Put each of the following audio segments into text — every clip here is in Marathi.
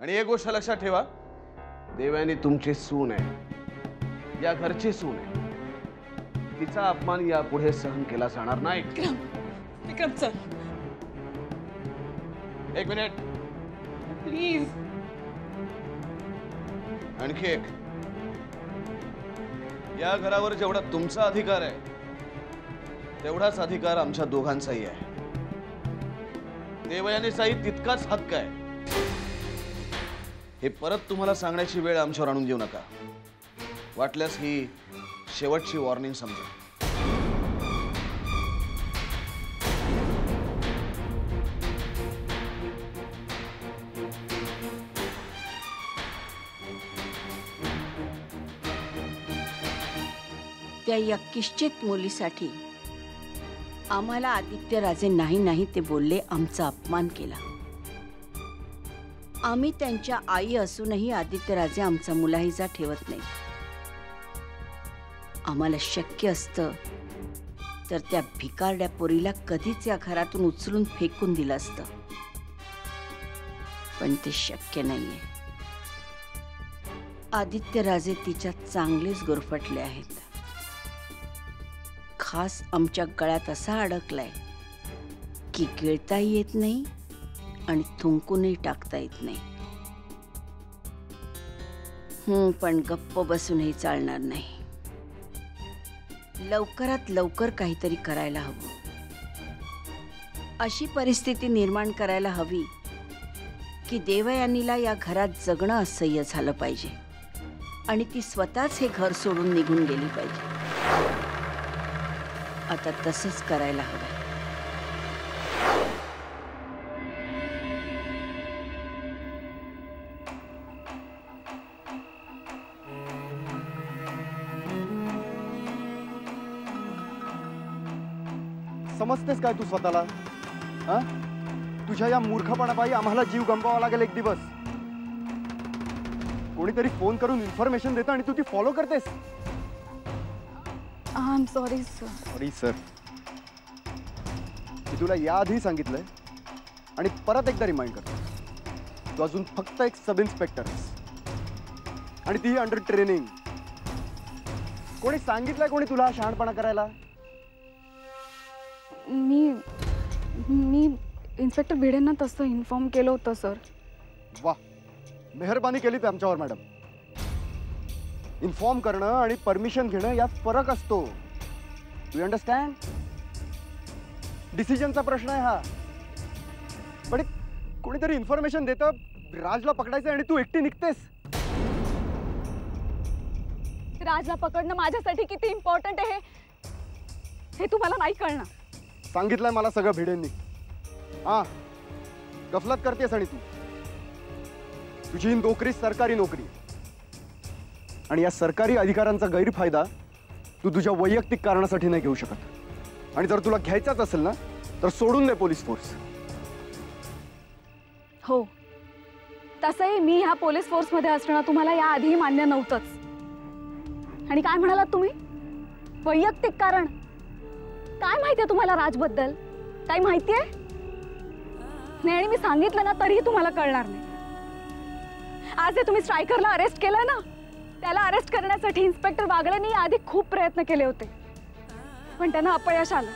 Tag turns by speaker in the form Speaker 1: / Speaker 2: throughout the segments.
Speaker 1: आणि एक गोष्ट लक्षात ठेवा, देवयानी तुमची सून आहे, या घरची सून आहे. तिचा अपमान यापुढे सहन केला जाणार नाही.
Speaker 2: विक्रम सर,
Speaker 1: एक मिनिट
Speaker 2: प्लीज.
Speaker 1: आणखी एक, या घरावर जेवढा तुमचा अधिकार आहे तेवढाच अधिकार आमच्या दोघांचाही आहे. देवयानीचाही तितकाच हक्क आहे. हे परत तुम्हाला सांगण्याची वेळ आमच्यावर आणून देऊ नका. वाटल्यास ही शेवटची वॉर्निंग समजा.
Speaker 3: त्या या किश्चित मुलीसाठी आम्हाला आदित्य राजे नाही नाही ते बोलले, आमचा अपमान केला. आम्ही त्यांच्या आई असूनही आदित्य राजे आमचा मुलाहिजा ठेवत नाही. आम्हाला शक्य असतं तर त्या भिकारड्या पोरीला कधीच या घरातून उचलून फेकून दिलं असतं, पण ते शक्य नाहीये. आदित्य राजे तिच्यात चांगलेच गुरफटले आहेत. खास आमच्या गळ्यात असा अडकलाय की गिळताही येत नाही आणि थुंकूनही टाकता येत नाही. पण गप्प बसूनही चालणार नाही. लवकरात लवकर काहीतरी करायला हवं. अशी परिस्थिती निर्माण करायला हवी की देवयानीला या घरात जगणं असह्य झालं पाहिजे आणि ती स्वतःच हे घर सोडून निघून गेली पाहिजे. आता तसंच करायला हवं.
Speaker 4: समजतेस काय तू स्वतःला? हा, तुझ्या या मूर्खपणापायी आम्हाला जीव गमवावा लागेल एक दिवस. कोणीतरी फोन करून इन्फॉर्मेशन देतं आणि तू ती फॉलो करतेस.
Speaker 2: I am sorry sir.
Speaker 4: Sorry sir. मी तुला याआधी सांगितलंय आणि परत एकदा रिमाइंड करतो, तू अजून फक्त एक सब इन्स्पेक्टर आहेस आणि ती अंडर ट्रेनिंग. कोणी सांगितलंय कोणी तुला शहाणपणा करायला?
Speaker 2: मी इन्स्पेक्टर भिडेंना तसं इन्फॉर्म केलं होतं सर.
Speaker 4: वाह, मेहरबानी केली ते आमच्यावर मॅडम. इन्फॉर्म करणं आणि परमिशन घेणं यात फरक असतो. You understand? डिसिजनचा प्रश्न आहे हा. पण कोणीतरी इन्फॉर्मेशन देतं, राजला पकडायचं आणि तू एकटी निघतेस.
Speaker 2: राजला पकडणं माझ्यासाठी किती इम्पॉर्टंट आहे हे तुम्हाला नाही कळणार.
Speaker 4: सांगितलंय मला सगळं भिडेंनी. हा, गफलत करतेस आणि तुझी नोकरी सरकारी नोकरी आणि या सरकारी अधिकारांचा गैरफायदा तू तुझ्या वैयक्तिक कारणासाठी नाही घेऊ शकत. आणि जर तुला घ्यायचाच असेल ना तर सोडून दे पोलीस फोर्स.
Speaker 2: हो, तसंही मी ह्या पोलीस फोर्समध्ये असणं तुम्हाला याआधी मान्य नव्हतंच. आणि काय म्हणालात तुम्ही? वैयक्तिक कारण? काय माहितीये तुम्हाला राजबद्दल? काही माहितीये? नाही, आणि मी सांगितलं ना तरीही तुम्हाला कळणार नाही. आज हे तुम्ही स्ट्रायकरला अरेस्ट केलंय ना, त्याला अरेस्ट करण्यासाठी इन्स्पेक्टर वागळेंनी आधी खूप प्रयत्न केले होते, पण त्यांना अपयश आलं.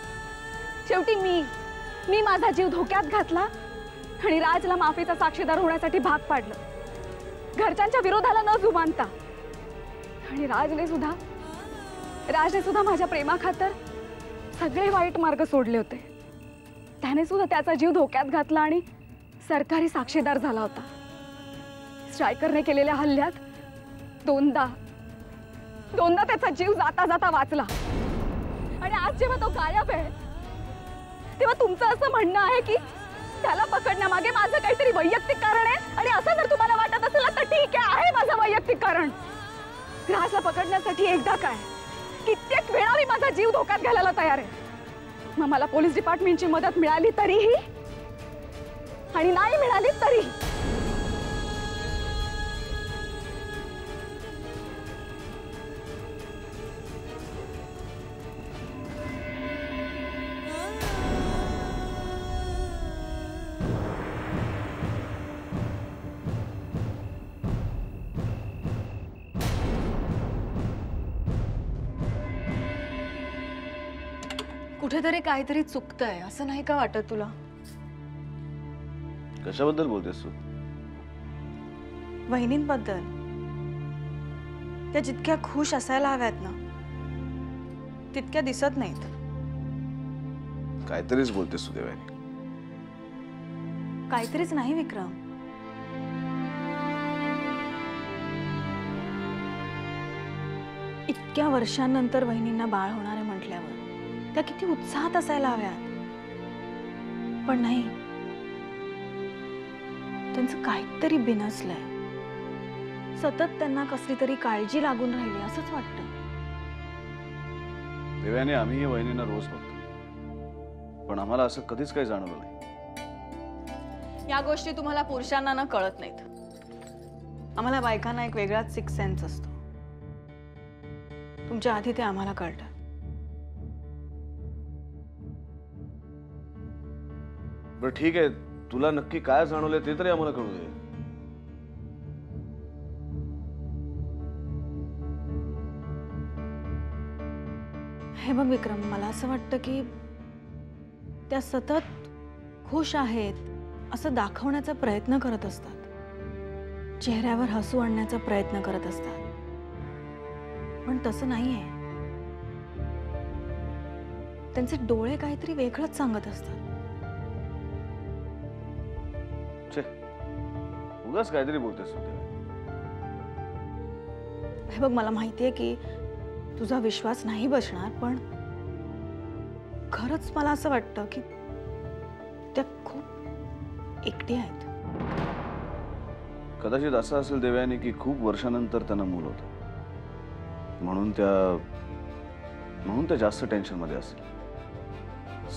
Speaker 2: शेवटी मी माझा जीव धोक्यात घातला आणि राजला माफीचा साक्षीदार होण्यासाठी भाग पाडलं, घरच्यांच्या विरोधाला न जुमानता. आणि राजने सुद्धा माझ्या प्रेमाखातर सगळे वाईट मार्ग सोडले होते. त्याने सुद्धा त्याचा जीव धोक्यात घातला आणि सरकारी साक्षीदार झाला होता. स्ट्रायकरने केलेल्या हल्ल्यात दोनदा त्याचा जीव जाता जाता वाचला. आणि आज जेव्हा तो गायब आहे तेव्हा तुमचं असं म्हणणं आहे की त्याला पकडण्यामागे माझं काहीतरी वैयक्तिक कारण आहे. आणि असं जर तुम्हाला वाटत असेल तर ठीक आहे माझं वैयक्तिक कारण. राजला पकडण्यासाठी एकदा काय कित्येक वेळा मी माझा जीव धोक्यात घालायला तयार आहे. मग मला पोलीस डिपार्टमेंटची मदत मिळाली तरीही आणि नाही मिळाली तरीही. कुठेतरी काहीतरी चुकतंय असं नाही का वाटत तुला?
Speaker 1: कशाबद्दल बोलतेस तू?
Speaker 2: वहिनींबद्दल. त्या जितक्या खुश असायला हव्यात ना तितक्या दिसत नाहीत.
Speaker 1: काहीतरीच बोलतेस तू देवानी.
Speaker 2: काहीतरीच नाही विक्रम. इतक्या वर्षांनंतर वहिनींना बाळ होणार आहे म्हटल्यावर त्या किती उत्साहात असायला हव्यात. पण नाही, त्यांचं काहीतरी बिनसलंय. सतत त्यांना कसली तरी काळजी लागून राहिली असंच वाटतं.
Speaker 1: देवानी आम्ही वहिनींना रोज बघतो, पण आम्हाला असं कधीच काही जाणवलं नाही.
Speaker 2: या गोष्टी तुम्हाला पुरुषांना ना कळत नाहीत. आम्हाला बायकांना एक वेगळाच सिक्स सेन्स असतो. तुमच्या आधी ते आम्हाला कळतं.
Speaker 1: बरं ठीक आहे, तुला नक्की काय जाणवलंय ते तरी आम्हाला कळू दे.
Speaker 2: हे बघ विक्रम, मला असं वाटतं की त्या सतत खुश आहेत असं दाखवण्याचा प्रयत्न करत असतात. चेहऱ्यावर हसू आणण्याचा प्रयत्न करत असतात, पण तसं नाहीये. त्यांचे डोळे काहीतरी वेगळंच सांगत असतात.
Speaker 1: उगाच काहीतरी बोलतेस तू.
Speaker 2: हे बघ, मला माहितीये की तुझा विश्वास नाही बसणार, पण खरंच मला असं वाटतं की त्या खूप एकट्या आहेत.
Speaker 1: कदाचित असं असेल देवयानी की खूप वर्षानंतर त्यांना मूल होतं, म्हणून त्या जास्त टेन्शन मध्ये असेल.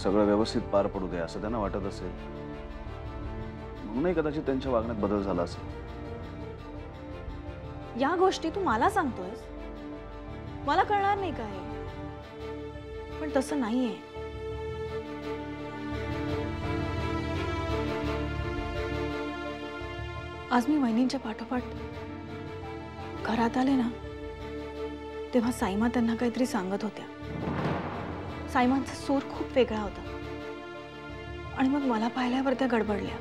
Speaker 1: सगळं व्यवस्थित पार पडू दे असं त्यांना वाटत असेल, म्हणूनही कदाचित त्यांच्या वागण्यात बदल झाला असेल.
Speaker 2: या गोष्टी तू मला सांगतोयस, मला कळणार नाही काय. पण तसं नाहीये. आज मी वहिनींच्या पाठोपाठ घरात आले ना, तेव्हा साईमा त्यांना काहीतरी सांगत होत्या. साईमांचा सूर खूप वेगळा होता आणि मग मला पाहिल्यावर त्या गडबडल्या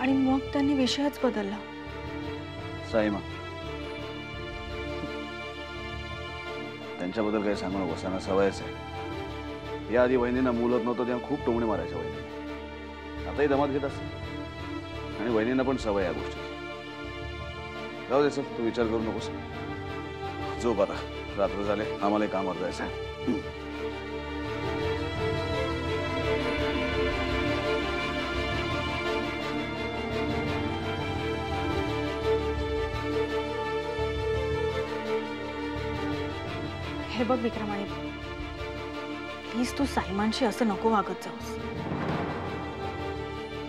Speaker 2: आणि मग त्यांनी विषयच बदलला.
Speaker 1: साईमा, त्यांच्याबद्दल काही सांगू नको, त्यांना सवयच आहे. याआधी वहिनींना मूल होत नव्हतं तेव्हा खूप टोमणे मारायच्या वहिनी. आताही दमात घेत असते आणि वहिनींना पण सवय या गोष्टी. जाऊ दे सर, तू विचार करू नकोस. झोप आता, रात्र झाले, आम्हाला कामावर जायचं आहे.
Speaker 2: हे बघ विक्रमाने, प्लीज तू साईमांशी असं नको वागत जाऊस.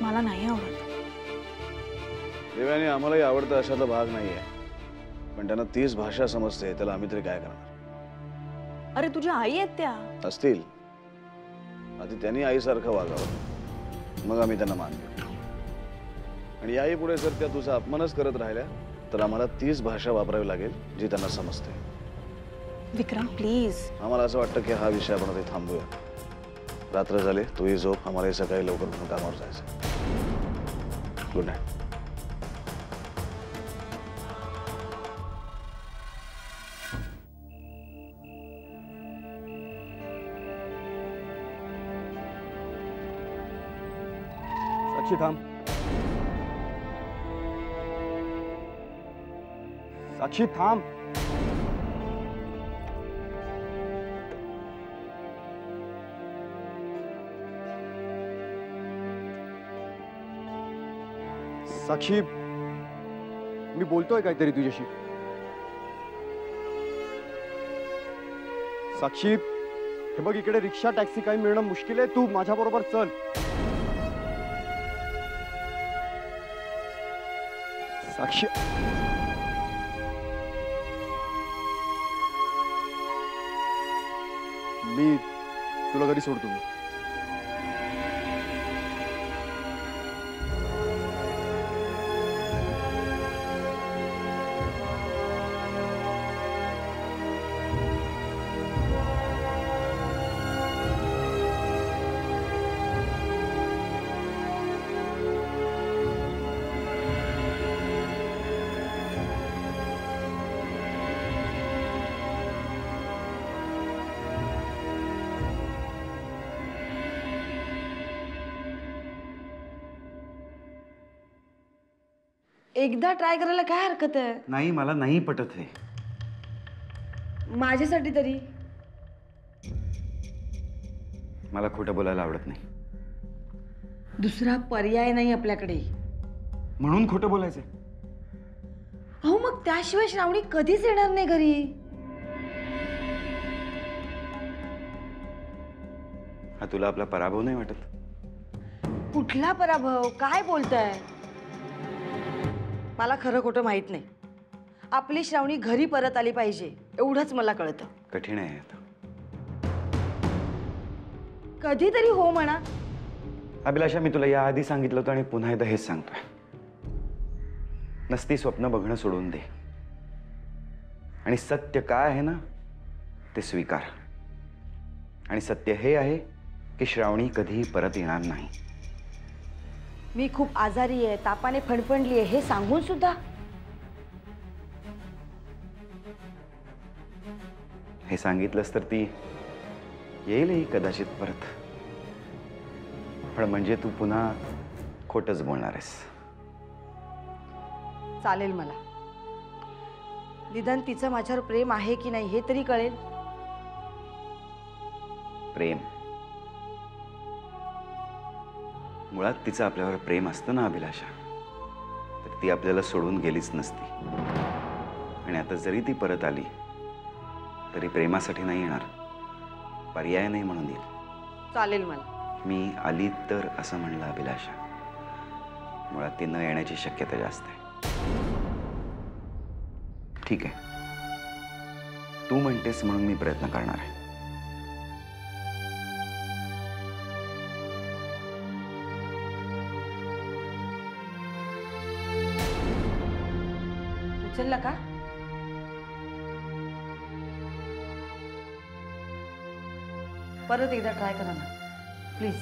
Speaker 2: मला नाही आवडत.
Speaker 1: देवानी आम्हालाही आवडतं अशातला भाग नाहीये, पण त्यांना 30 भाषा समजते, त्याला आम्ही तरी काय करणार.
Speaker 2: अरे तुझ्या आई आहेत त्या.
Speaker 1: असतील, आधी त्यांनी आईसारखं वागावं, मग आम्ही त्यांना मानतो. आणि याही पुढे जर त्या तुझा अपमानच करत राहिल्या तर आम्हाला 30 भाषा वापरावी लागेल जी त्यांना समजते.
Speaker 2: विक्रम प्लीज.
Speaker 1: आम्हाला असं वाटतं की हा विषय आपण इथे थांबूया. रात्र झाले, तूही झोप, आम्हालाही सकाळी लवकर म्हणून कामावर जायचं. Good night.
Speaker 4: साक्षी थांब. साक्षी थांब. साक्षी, मी बोलतोय काहीतरी तुझ्याशी. साक्षी, हे बघ, इकडे रिक्षा टॅक्सी काही मिळणं मुश्किल आहे. तू माझ्या बरोबर चल. साक्षी, मी तुला घरी सोडतो. मी
Speaker 5: एकदा ट्राय करायला काय हरकत आहे?
Speaker 1: नाही, मला नाही पटत हे.
Speaker 5: माझ्यासाठी तरी.
Speaker 1: मला खोटं बोलायला आवडत नाही.
Speaker 5: दुसरा पर्याय नाही आपल्याकडे.
Speaker 1: म्हणून खोटं बोलायचंय.
Speaker 5: अहो मग त्याशिवाय श्रावणी कधीच येणार नाही घरी.
Speaker 1: हा तुला आपला पराभव नाही वाटत?
Speaker 5: कुठला पराभव? काय बोलताय? मला खरं खोटं माहित नाही. आपली श्रावणी घरी परत आली पाहिजे एवढंच मला कळतं.
Speaker 1: कठीण आहे आता.
Speaker 5: कधीतरी हो म्हणा.
Speaker 1: अभिलाषा, मी तुला याआधी सांगितलं होतं आणि पुन्हा एकदा हेच सांगतोय. नसती स्वप्न बघणं सोडून दे आणि सत्य काय आहे ना ते स्वीकार. आणि सत्य हे आहे की श्रावणी कधीही परत येणार नाही.
Speaker 5: मी खूप आजारी आहे, तापाने फणफणली आहे हे सांगून सुद्धा.
Speaker 1: हे सांगितलंस तर ती येईलही कदाचित परत. पण म्हणजे तू पुन्हा खोटंच बोलणार आहेस.
Speaker 5: चालेल मला. निदान तिचं माझ्यावर प्रेम आहे की नाही हे तरी कळेल.
Speaker 1: प्रेम? मुळात तिचं आपल्यावर प्रेम असतं ना अभिलाषा, तर ती आपल्याला सोडून गेलीच नसती. आणि आता जरी ती परत आली तरी प्रेमासाठी नाही येणार, पर्याय नाही म्हणून येईल.
Speaker 5: चालेल मला.
Speaker 1: मी आली तर असं म्हणलं अभिलाषा. मुळात ती न येण्याची शक्यता जास्त आहे. ठीक आहे, तू म्हणतेस म्हणून मी प्रयत्न करणार आहे.
Speaker 5: उचलला का? परत एकदा ट्राय करा ना प्लीज.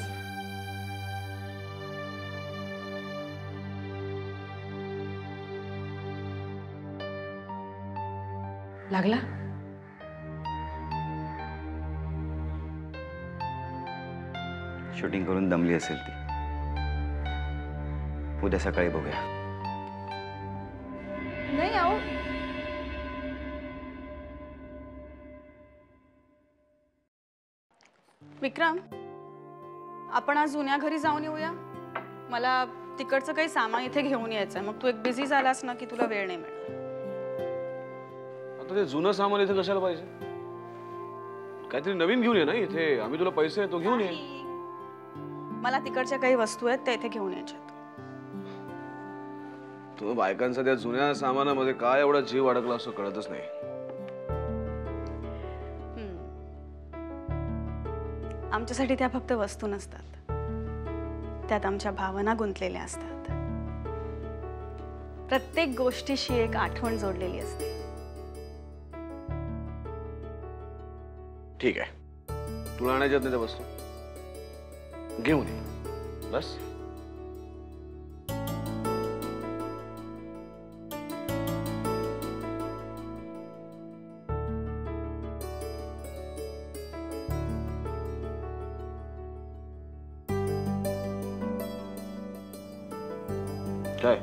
Speaker 5: लागला?
Speaker 1: शूटिंग करून दमली असेल ती. उद्या सकाळी बघूया.
Speaker 5: नाही आओ.
Speaker 2: विक्रम, आपण आज जुन्या घरी जाऊन येऊया. मला तिकडचं काही सामान इथे घेऊन यायचंय. मग तू एक बिझी झालास ना की तुला वेळ नाही मिळणार.
Speaker 6: आता ते जुनं सामान इथे कशाला पाहिजे? काहीतरी नवीन घेऊन ये ना इथे. आम्ही तुला पैसे देतो, घेऊन ये.
Speaker 2: मला तिकडच्या काही वस्तू आहेत त्या इथे घेऊन यायच्यात.
Speaker 6: तू बायकांचा त्या जुन्या सामानामध्ये काय एवढा जीव अडकला असं कळतच नाही.
Speaker 2: आमच्यासाठी त्या फक्त वस्तू नसतात, त्यात आमच्या भावना गुंतलेल्या असतात. प्रत्येक गोष्टीशी एक आठवण जोडलेली असते.
Speaker 6: ठीक आहे, तुला आणायच्यात नाही त्या वस्तू, घेऊन ये बस. काय?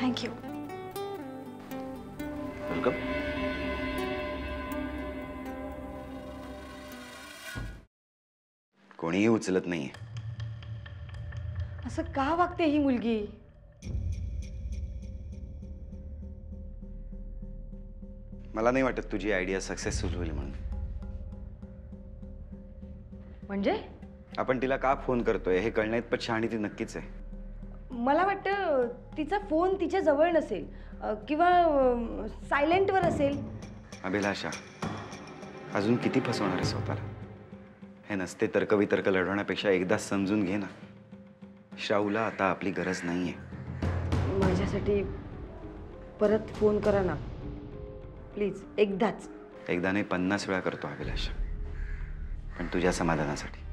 Speaker 2: थँक्यू.
Speaker 6: वेलकम.
Speaker 1: कोणीही उचलत नाहीये.
Speaker 5: असं का वागते ही मुलगी?
Speaker 1: मला नाही वाटत तुझी आयडिया सक्सेसफुल होईल म्हणून.
Speaker 5: म्हणजे
Speaker 1: आपण तिला का फोन करतोय हे कळण्यात शहाणी ती नक्कीच आहे.
Speaker 5: मला वाटतं तिचा फोन तिच्या जवळ नसेल किंवा सायलेंटवर असेल.
Speaker 1: अभिलाषा, अजून किती फसवणार आहे स्वतःला? हे नसते तर्कवितर्क लढवण्यापेक्षा एकदा समजून घे ना. श्राऊला आता आपली गरज नाहीये.
Speaker 5: माझ्यासाठी परत फोन करा ना प्लीज. एकदाच.
Speaker 1: एकदा नाही 50 वेळा करतो अभिलाषा, पण तुझ्या समाधानासाठी.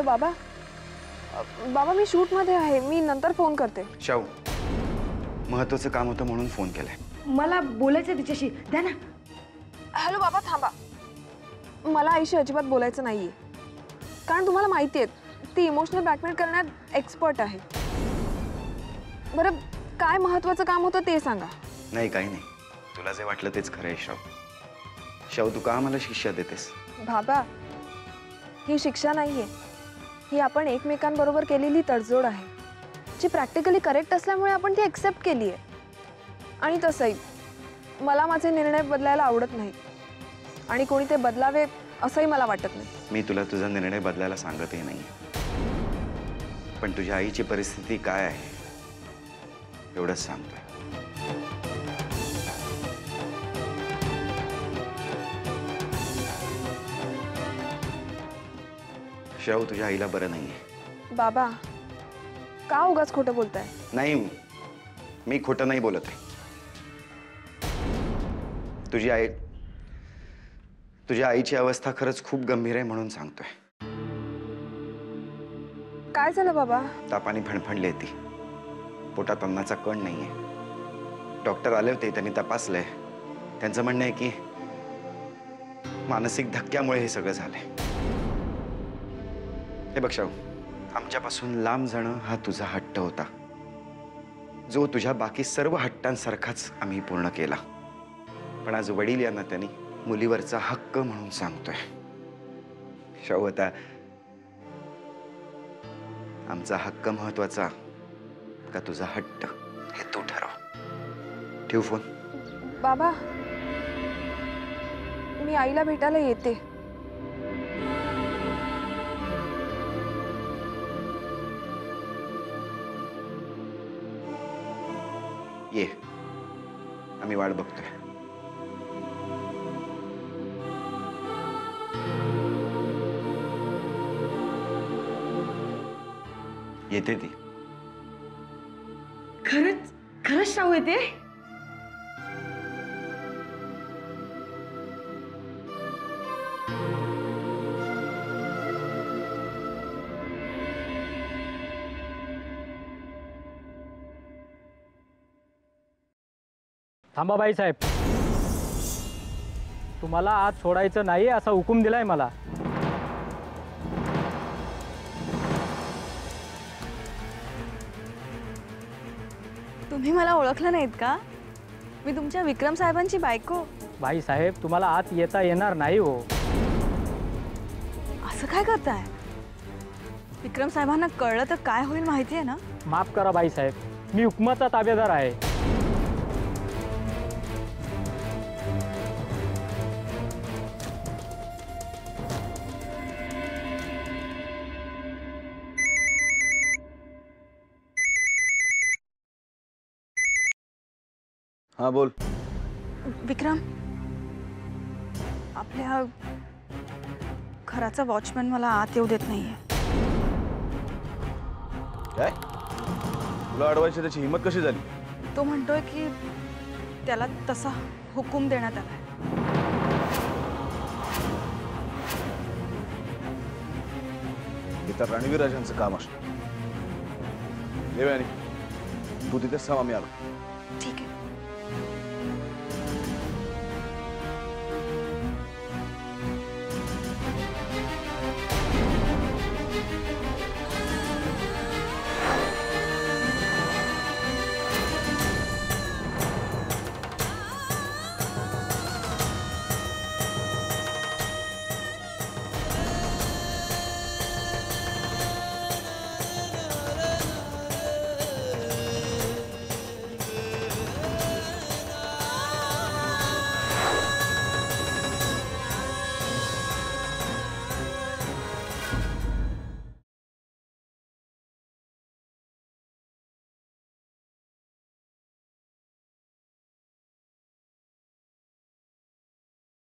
Speaker 7: हॅलो बाबा. बाबा मी शूटमध्ये आहे, मी नंतर फोन करते.
Speaker 8: शाहू, महत्वाचं काम होतं म्हणून फोन केलाय.
Speaker 5: मला बोलायचं तिच्याशी, द्या ना.
Speaker 7: हॅलो बाबा थांबा. मला आईशी अजिबात बोलायचं नाहीये, कारण तुम्हाला माहिती आहे ती इमोशनल ब्लॅकमेल करण्यात एक्सपर्ट आहे. बरं काय महत्वाचं काम होतं ते सांगा.
Speaker 8: नाही काही नाही, तुला जे वाटलं तेच खरं आहे शाहू. शाहू, तू का आम्हाला शिक्षा देतेस?
Speaker 7: बाबा ही शिक्षा नाहीये, ही आपण एकमेकांबरोबर केलेली तडजोड आहे, जी प्रॅक्टिकली करेक्ट असल्यामुळे आपण ती एक्सेप्ट केली आहे. आणि तसंही मला माझे निर्णय बदलायला आवडत नाही आणि कोणी ते बदलावे असंही मला वाटत नाही.
Speaker 8: मी तुला तुझा निर्णय बदलायला सांगतही नाही, पण तुझ्या आईची परिस्थिती काय आहे एवढंच सांगतोय. शाहू, तुझ्या आईला बरं नाहीये.
Speaker 7: बाबा का उगाच खोटं बोलताय?
Speaker 8: नाही, मी खोटं नाही बोलत आहे. तुझ्या आईची अवस्था खरंच खूप गंभीर आहे म्हणून सांगतोय.
Speaker 7: काय झालं बाबा?
Speaker 8: तापाने फणफणली ती, पोटात अन्नाचा कण नाहीये. डॉक्टर आले होते, त्यांनी तपासलंय. त्यांचं म्हणणं आहे की मानसिक धक्क्यामुळे हे सगळं झालंय. हे बघ शाहू, आमच्यापासून लांब जाणं हा तुझा हट्ट होता, जो तुझ्या बाकी सर्व हट्टांसारखाच आम्ही पूर्ण केला. पण आज वडील या नात्याने मुलीवरचा हक्क म्हणून सांगतोय. शाहू, आता आमचा हक्क महत्वाचा का तुझा हट्ट हे तू ठरव. ठेव फोन.
Speaker 7: बाबा मी आईला भेटायला येते.
Speaker 8: ये, आम्ही वाट बघतोय. येते ती.
Speaker 5: खरंच खरंच शाहू येते?
Speaker 9: थांबा बाईसाहेब, तुम्हाला आज सोडायचं नाही असा हुकूम दिलाय मला.
Speaker 2: तुम्ही मला ओळखलं नाहीत का? मी तुमच्या विक्रम साहेबांची बायको.
Speaker 9: बाईसाहेब, तुम्हाला आत येता येणार नाही हो.
Speaker 2: असं काय करताय? विक्रम साहेबांना कळलं तर काय होईल माहिती आहे ना?
Speaker 9: माफ करा बाईसाहेब, मी हुकमाचा ताबेदार आहे.
Speaker 1: हाँ बोल.
Speaker 2: विक्रम, आपल्या घराचा वॉचमॅन मला आत येऊ देत नाहीये.
Speaker 1: काय तुला अडवायची त्याची हिंमत कशी झाली?
Speaker 2: तो म्हणतोय की त्याला तसा हुकूम देण्यात आलाय.
Speaker 1: इतर रणवीराजांचं काम असतं. देवयानी तू तिथेच थांब, आम्ही आलो.
Speaker 2: ठीक आहे.